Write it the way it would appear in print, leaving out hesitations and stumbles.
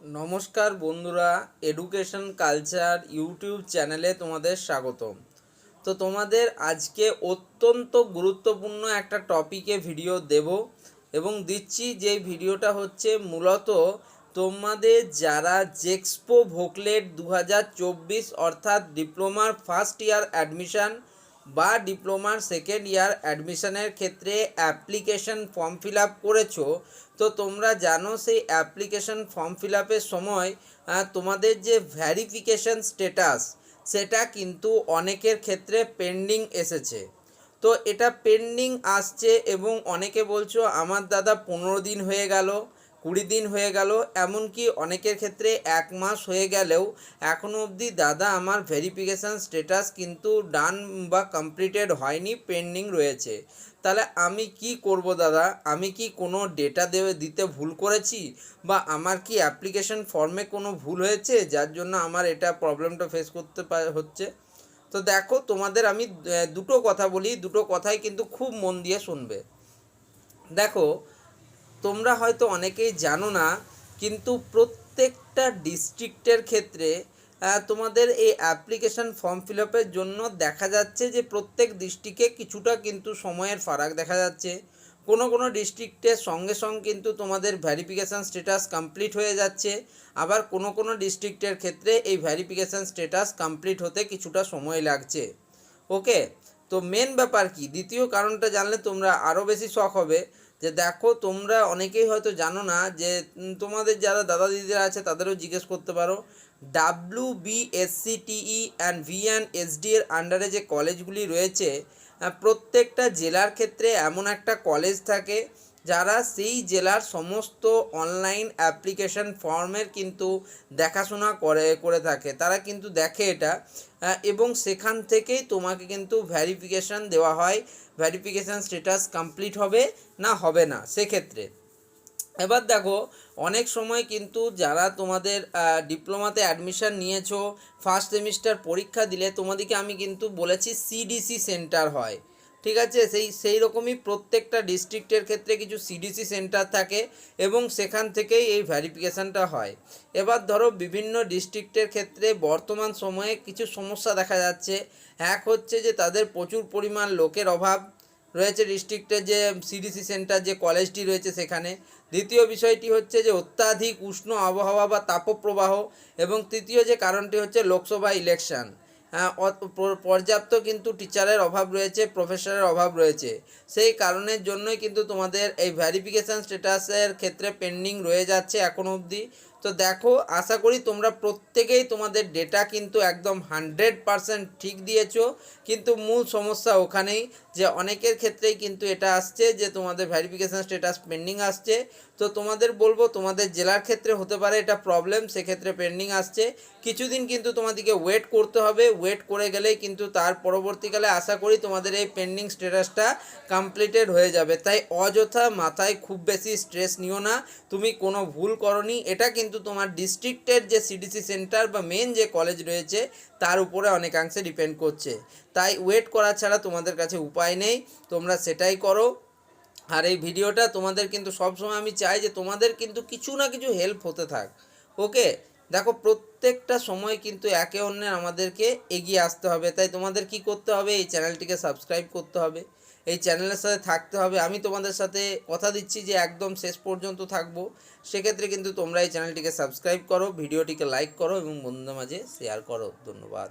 নমস্কার বন্ধুরা, education culture YouTube চ্যানেলে তোমাদের স্বাগতম। তো তোমাদের আজকে অত্যন্ত গুরুত্বপূর্ণ একটা টপিকে ভিডিও দেব এবং দিচ্ছি। যে ভিডিওটা হচ্ছে মূলত তোমাদের যারা জেক্সপো ভোকলেট 2024 অর্থাৎ ডিপ্লোমার ফার্স্ট ইয়ার অ্যাডমিশান বা ডিপ্লোমার সেকেন্ড ইয়ার অ্যাডমিশনের ক্ষেত্রে অ্যাপ্লিকেশন ফর্ম ফিল আপ করেছো। তো তোমরা জানো সেই অ্যাপ্লিকেশন ফর্ম ফিল আপের সময় তোমাদের যে ভ্যারিফিকেশন স্ট্যাটাস সেটা কিন্তু অনেকের ক্ষেত্রে পেন্ডিং এসেছে। তো এটা পেন্ডিং আসছে এবং অনেকে বলছো আমার দাদা 15 দিন হয়ে গেল, 20 দিন হয়ে গেল, এমনকি অনেকের ক্ষেত্রে 1 মাস হয়ে গেলেও এখনও অবধি দাদা আমার ভেরিফিকেশান স্ট্যাটাস কিন্তু ডান বা কমপ্লিটেড হয়নি, পেন্ডিং রয়েছে। তাহলে আমি কি করব দাদা? আমি কি কোনো ডেটা দিতে ভুল করেছি, বা আমার কি অ্যাপ্লিকেশন ফর্মে কোনো ভুল হয়েছে যার জন্য আমার এটা প্রবলেমটা ফেস করতে হচ্ছে? তো দেখো, তোমাদের আমি দুটো কথা বলি, দুটো কথাই কিন্তু খুব মন দিয়ে শুনবে। দেখো, তোমরা হয়তো অনেকেই জানো না, কিন্তু প্রত্যেকটা ডিস্ট্রিক্টের ক্ষেত্রে তোমাদের এই অ্যাপ্লিকেশন ফর্ম ফিল আপের জন্য দেখা যাচ্ছে যে প্রত্যেক ডিস্ট্রিক্টে কিছুটা কিন্তু সময়ের ফারাক দেখা যাচ্ছে। কোনো কোনো ডিস্ট্রিক্টের সঙ্গে সঙ্গে কিন্তু তোমাদের ভ্যারিফিকেশান স্ট্যাটাস কমপ্লিট হয়ে যাচ্ছে, আবার কোনো কোনো ডিস্ট্রিক্টের ক্ষেত্রে এই ভ্যারিফিকেশান স্ট্যাটাস কমপ্লিট হতে কিছুটা সময় লাগছে। ওকে, তো মেন ব্যাপার কি, দ্বিতীয় কারণটা জানলে তোমরা আরও বেশি শখ হবে। যে দেখো, তোমরা অনেকেই হয়তো জানো না যে তোমাদের যারা দাদা দিদিরা আছে তাদেরও জিজ্ঞেস করতে পারো, WBSCTE অ্যান্ড VNSD এর আন্ডারে যে কলেজগুলি রয়েছে, প্রত্যেকটা জেলার ক্ষেত্রে এমন একটা কলেজ থাকে যারা সেই জেলার সমস্ত অনলাইন অ্যাপ্লিকেশন ফর্মের কিন্তু দেখাশোনা করে থাকে। তারা কিন্তু দেখে এটা, এবং সেখান থেকেই তোমাকে কিন্তু ভ্যারিফিকেশান দেওয়া হয়, ভ্যারিফিকেশান স্ট্যাটাস কমপ্লিট হবে না হবে না সেক্ষেত্রে। এবার দেখো, অনেক সময় কিন্তু যারা তোমাদের ডিপ্লোমাতে অ্যাডমিশান নিয়েছো, ফার্স্ট সেমিস্টার পরীক্ষা দিলে তোমাদেরকে আমি কিন্তু বলেছি CDC সেন্টার হয়, ঠিক আছে? সেই রকমই প্রত্যেকটা ডিস্ট্রিক্টের ক্ষেত্রে কিছু CDC সেন্টার থাকে এবং সেখান থেকেই এই ভ্যারিফিকেশানটা হয়। এবার ধরো, বিভিন্ন ডিস্ট্রিক্টের ক্ষেত্রে বর্তমান সময়ে কিছু সমস্যা দেখা যাচ্ছে। এক হচ্ছে যে তাদের প্রচুর পরিমাণ লোকের অভাব রয়েছে ডিস্ট্রিক্টের যে CDC সেন্টার যে কলেজটি রয়েছে সেখানে। দ্বিতীয় বিষয়টি হচ্ছে যে অত্যাধিক উষ্ণ আবহাওয়া বা তাপপ্রবাহ, এবং তৃতীয় যে কারণটি হচ্ছে লোকসভা ইলেকশন। পর্যাপ্ত কিন্তু টিচারের অভাব রয়েছে, প্রফেসরের অভাব রয়েছে। সেই কারণের জন্যই কিন্তু তোমাদের এই ভ্যারিফিকেশান স্ট্যাটাসের ক্ষেত্রে পেন্ডিং রয়ে যাচ্ছে এখনও অবধি। তো দেখো, আশা করি তোমরা প্রত্যেকেই তোমাদের ডেটা কিন্তু একদম 100% ঠিক দিয়েছো, কিন্তু মূল সমস্যা ওখানেই যে অনেকের ক্ষেত্রেই কিন্তু এটা আসছে যে তোমাদের ভ্যারিফিকেশান স্ট্যাটাস পেন্ডিং আসছে। তো তোমাদের বলবো, তোমাদের জেলার ক্ষেত্রে হতে পারে এটা প্রবলেম, সেক্ষেত্রে পেন্ডিং আসছে। কিছুদিন কিন্তু তোমাদেরকে ওয়েট করতে হবে, ওয়েট করে গেলেই কিন্তু তার পরবর্তীকালে আশা করি তোমাদের এই পেন্ডিং স্ট্যাটাসটা কমপ্লিটেড হয়ে যাবে। তাই অযথা মাথায় খুব বেশি স্ট্রেস নিও না, তুমি কোনো ভুল করনি। এটা কিন্তু তোমার ডিস্ট্রিক্টের যে CDC সেন্টার বা মেন যে কলেজ রয়েছে তার উপরে অনেকাংশে ডিপেন্ড করছে। তাই ওয়েট করা ছাড়া তোমাদের কাছে উপায় নেই, তোমরা সেটাই করো। আর এই ভিডিওটা তোমাদের কিন্তু সবসময় আমি চাই যে তোমাদের কিন্তু কিছু না কিছু হেল্প হতে থাক। ওকে, দেখো, প্রত্যেকটা সময় কিন্তু একে অন্যের আমাদেরকে এগিয়ে আসতে হবে। তাই তোমাদের কি করতে হবে, এই চ্যানেলটিকে সাবস্ক্রাইব করতে হবে, এই চ্যানেলের সাথে থাকতে হবে। আমি তোমাদের সাথে কথা দিচ্ছি যে একদম শেষ পর্যন্ত থাকবো। সেক্ষেত্রে কিন্তু তোমরা এই চ্যানেলটিকে সাবস্ক্রাইব করো, ভিডিওটিকে লাইক করো এবং বন্ধুদের মাঝে শেয়ার করো। ধন্যবাদ।